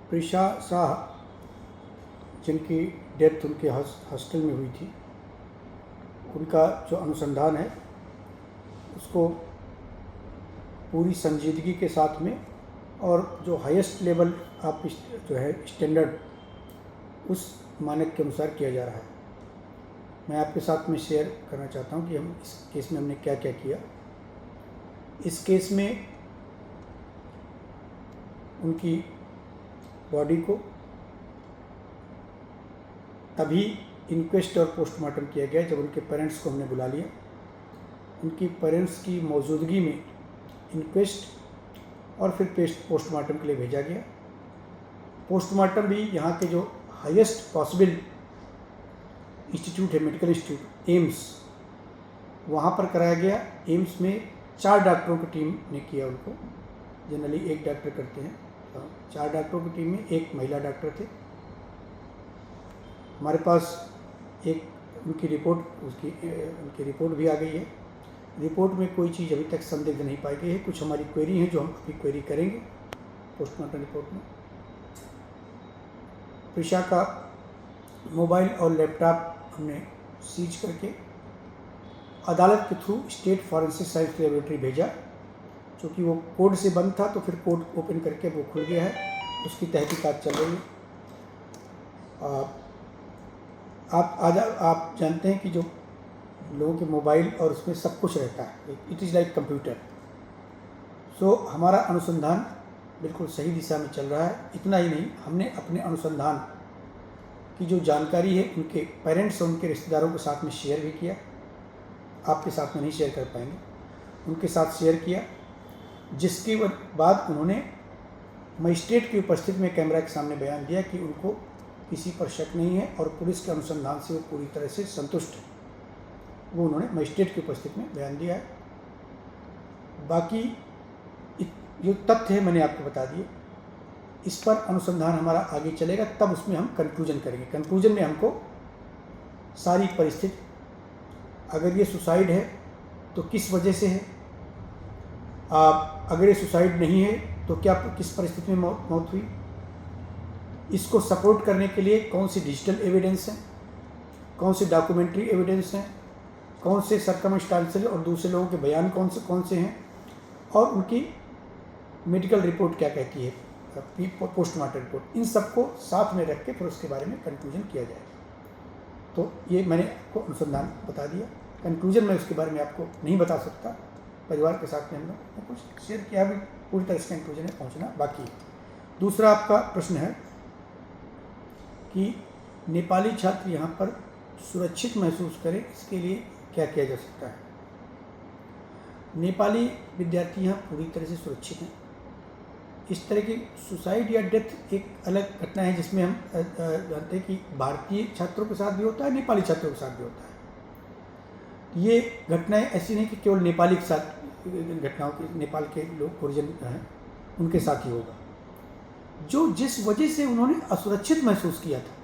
प्रिशा शाह, जिनकी डेथ उनके हॉस्टल में हुई थी, उनका जो अनुसंधान है उसको पूरी संजीदगी के साथ में और जो हाईएस्ट लेवल आप जो है स्टैंडर्ड उस मानक के अनुसार किया जा रहा है। मैं आपके साथ में शेयर करना चाहता हूं कि हम इस केस में हमने क्या क्या किया। इस केस में उनकी बॉडी को तभी इंक्वेस्ट और पोस्टमार्टम किया गया जब उनके पेरेंट्स को हमने बुला लिया। उनकी पेरेंट्स की मौजूदगी में इंक्वेस्ट और फिर पोस्टमार्टम के लिए भेजा गया। पोस्टमार्टम भी यहाँ के जो हाईएस्ट पॉसिबल इंस्टीट्यूट है, मेडिकल इंस्टीट्यूट एम्स, वहाँ पर कराया गया। एम्स में 4 डॉक्टरों की टीम ने किया उनको, जनरली 1 डॉक्टर करते हैं। 4 डॉक्टरों की टीम में 1 महिला डॉक्टर थे। हमारे पास एक उनकी रिपोर्ट भी आ गई है। रिपोर्ट में कोई चीज़ अभी तक संदिग्ध नहीं पाई गई है। कुछ हमारी क्वेरी हैं जो हम अभी क्वेरी करेंगे पोस्टमार्टम रिपोर्ट में। प्रिशा का मोबाइल और लैपटॉप हमने सीज करके अदालत के through state forensic science laboratory भेजा, क्योंकि वो कोड से बंद था, तो फिर कोड ओपन करके वो खुल गया है, उसकी तहकीकात चल रही है। आप जानते हैं कि जो लोगों के मोबाइल और उसमें सब कुछ रहता है, इट इज़ लाइक कंप्यूटर। सो हमारा अनुसंधान बिल्कुल सही दिशा में चल रहा है। इतना ही नहीं, हमने अपने अनुसंधान की जो जानकारी है उनके पेरेंट्स और उनके रिश्तेदारों के साथ में शेयर भी किया। आपके साथ में नहीं शेयर कर पाएंगे, उनके साथ शेयर किया, जिसके बाद उन्होंने मजिस्ट्रेट की उपस्थिति में कैमरा के सामने बयान दिया कि उनको किसी पर शक नहीं है और पुलिस के अनुसंधान से वो पूरी तरह से संतुष्ट है। वो उन्होंने मजिस्ट्रेट की उपस्थिति में बयान दिया है। बाकी जो तथ्य है मैंने आपको बता दिए। इस पर अनुसंधान हमारा आगे चलेगा, तब उसमें हम कंक्लूजन करेंगे। कंक्लूजन में हमको सारी परिस्थिति, अगर ये सुसाइड है तो किस वजह से है, अगर ये सुसाइड नहीं है तो क्या किस परिस्थिति में मौत हुई, इसको सपोर्ट करने के लिए कौन सी डिजिटल एविडेंस हैं, कौन सी डॉक्यूमेंट्री एविडेंस हैं, कौन से सर्कमस्टांशियल और दूसरे लोगों के बयान कौन से हैं, और उनकी मेडिकल रिपोर्ट क्या कहती है, पोस्टमार्टम रिपोर्ट, इन सबको साथ में रख के फिर उसके बारे में कंक्लूजन किया जाएगा। तो ये मैंने आपको अनुसंधान बता दिया। कंक्लूजन में उसके बारे में आपको नहीं बता सकता। परिवार के साथ में हम लोग ने कुछ शेयर किया, भी पूरी तरह से कंक्लूजन में पहुँचना बाकी है। दूसरा आपका प्रश्न है कि नेपाली छात्र यहाँ पर सुरक्षित महसूस करें, इसके लिए क्या किया जा सकता है। नेपाली विद्यार्थी यहाँ पूरी तरह से सुरक्षित हैं। इस तरह की सुसाइड या डेथ एक अलग घटना है, जिसमें हम जानते हैं कि भारतीय छात्रों के साथ भी होता है, नेपाली छात्रों के साथ भी होता है। ये घटनाएं ऐसी नहीं कि केवल नेपाली के साथ घटनाओं की, नेपाल के लोग ओरिजिन हैं उनके साथ ही होगा। जो जिस वजह से उन्होंने असुरक्षित महसूस किया था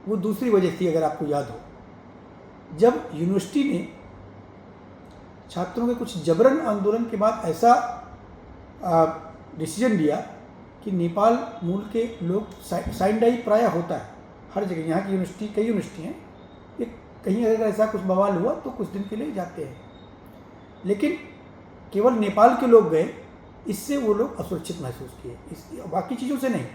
वो दूसरी वजह थी। अगर आपको याद हो, जब यूनिवर्सिटी ने छात्रों के कुछ जबरन आंदोलन के बाद ऐसा डिसीजन लिया कि नेपाल मूल के लोग, साइन डाई प्रायः होता है हर जगह, यहाँ की यूनिवर्सिटी, कई यूनिवर्सिटी हैं, ये कहीं अगर ऐसा कुछ बवाल हुआ तो कुछ दिन के लिए जाते हैं, लेकिन केवल नेपाल के लोग गए, इससे वो लोग असुरक्षित महसूस किए, बाकी चीज़ों से नहीं।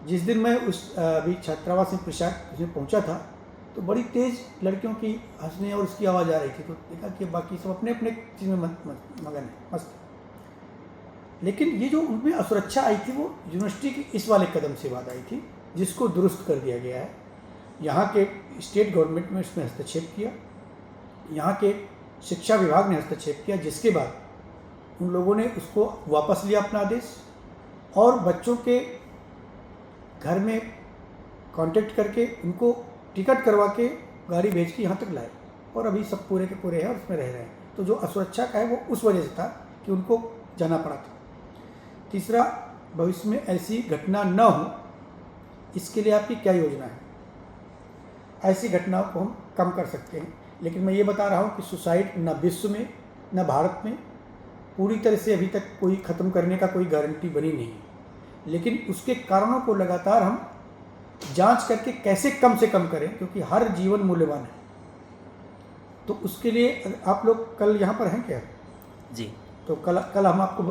जिस दिन मैं उस अभी छात्रावास में प्रशाक में पहुंचा था तो बड़ी तेज़ लड़कियों की हंसने और उसकी आवाज़ आ रही थी, तो देखा कि बाकी सब अपने अपने चीज़ में मगन है, मस्त। लेकिन ये जो उनमें असुरक्षा आई थी वो यूनिवर्सिटी के इस वाले कदम से बाद आई थी, जिसको दुरुस्त कर दिया गया है। यहाँ के स्टेट गवर्नमेंट ने इसमें हस्तक्षेप किया, यहाँ के शिक्षा विभाग ने हस्तक्षेप किया, जिसके बाद उन लोगों ने उसको वापस लिया अपना आदेश, और बच्चों के घर में कांटेक्ट करके उनको टिकट करवा के गाड़ी भेज के यहाँ तक लाए, और अभी सब पूरे के पूरे हैं और उसमें रह रहे हैं। तो जो असुरक्षा का है वो उस वजह से था कि उनको जाना पड़ा था। तीसरा, भविष्य में ऐसी घटना न हो इसके लिए आपकी क्या योजना है। ऐसी घटनाओं को हम कम कर सकते हैं, लेकिन मैं ये बता रहा हूँ कि सुसाइड न विश्व में न भारत में पूरी तरह से अभी तक कोई ख़त्म करने का कोई गारंटी बनी नहीं है। लेकिन उसके कारणों को लगातार हम जांच करके कैसे कम से कम करें, क्योंकि हर जीवन मूल्यवान है। तो उसके लिए आप लोग कल यहाँ पर हैं क्या? जी तो कल हम आपको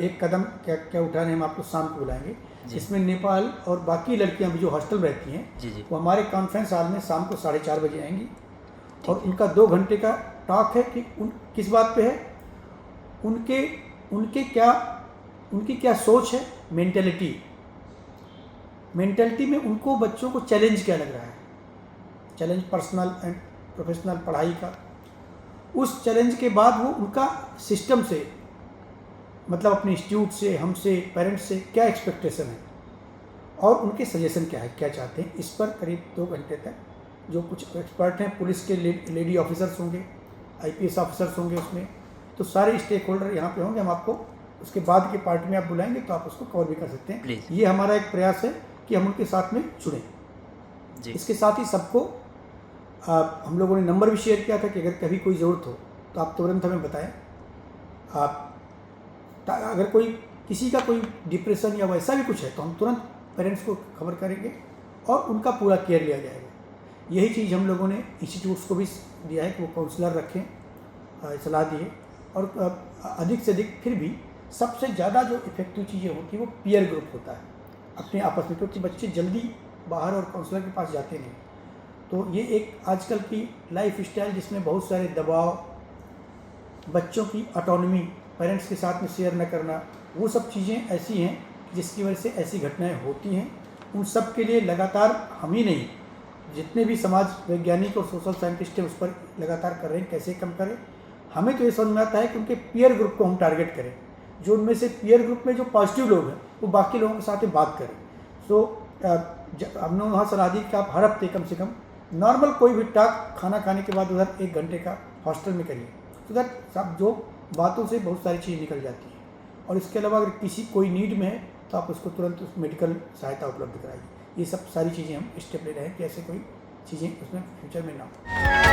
एक कदम क्या क्या उठाने हम आपको शाम को बुलाएंगे, जिसमें नेपाल और बाकी लड़कियां भी जो हॉस्टल में रहती हैं जी वो हमारे कॉन्फ्रेंस हॉल में शाम को 4:30 बजे आएंगी। और उनका 2 घंटे का टॉक है कि किस बात पे है, उनकी क्या सोच है, मेंटेलिटी में उनको बच्चों को चैलेंज क्या लग रहा है, चैलेंज पर्सनल एंड प्रोफेशनल पढ़ाई का। उस चैलेंज के बाद वो उनका सिस्टम से, मतलब अपने इंस्टीट्यूट से, हमसे, पेरेंट्स से क्या एक्सपेक्टेशन है और उनके सजेशन क्या है, क्या चाहते हैं। इस पर करीब 2 घंटे तक जो कुछ एक्सपर्ट हैं, पुलिस के लेडी ऑफिसर्स होंगे, IPS ऑफिसर्स होंगे उसमें, तो सारे स्टेक होल्डर यहाँ पे होंगे। हम आपको उसके बाद के पार्ट में आप बुलाएंगे तो आप उसको कवर भी कर सकते हैं। प्लीज़। ये हमारा एक प्रयास है कि हम उनके साथ में जुड़ें। जी इसके साथ ही सबको हम लोगों ने नंबर भी शेयर किया था कि अगर कभी कोई ज़रूरत हो तो आप तुरंत हमें बताएं। अगर किसी का कोई डिप्रेशन या वैसा भी कुछ है तो हम तुरंत पेरेंट्स को खबर करेंगे और उनका पूरा केयर लिया जाएगा। यही चीज़ हम लोगों ने इंस्टीट्यूट्स को भी दिया है कि वो काउंसलर रखें, सलाह दी है। और अधिक से अधिक फिर भी सबसे ज़्यादा जो इफेक्टिव चीज़ें होती है वो पीयर ग्रुप होता है अपने आपस में, क्योंकि बच्चे जल्दी बाहर और काउंसलर के पास जाते नहीं। तो ये एक आजकल की लाइफ स्टाइल जिसमें बहुत सारे दबाव, बच्चों की ऑटोनॉमी पेरेंट्स के साथ में शेयर न करना, वो सब चीज़ें ऐसी हैं जिसकी वजह से ऐसी घटनाएं होती हैं। उन सब के लिए लगातार हम ही नहीं, जितने भी समाज वैज्ञानिक और सोशल साइंटिस्ट हैं उस पर लगातार कर रहे हैं कैसे कम करें। हमें तो ये समझ में आता है कि उनके पीयर ग्रुप को हम टारगेट करें, जो उनमें से पीयर ग्रुप में जो पॉजिटिव लोग हैं वो बाकी लोगों के साथ में बात करें। तो हमने वहाँ सलाह दी कि आप हर हफ्ते कम से कम नॉर्मल कोई भी टॉक खाना खाने के बाद उधर 1 घंटे का हॉस्टल में करिए, तो दैट सब जो बातों से बहुत सारी चीज़ निकल जाती है। और इसके अलावा अगर कोई नीड में है तो आप उसको तुरंत मेडिकल सहायता उपलब्ध कराइए। ये सब सारी चीज़ें हम स्टेप ले रहे हैं कि ऐसे कोई चीज़ें उसमें फ्यूचर में ना हो।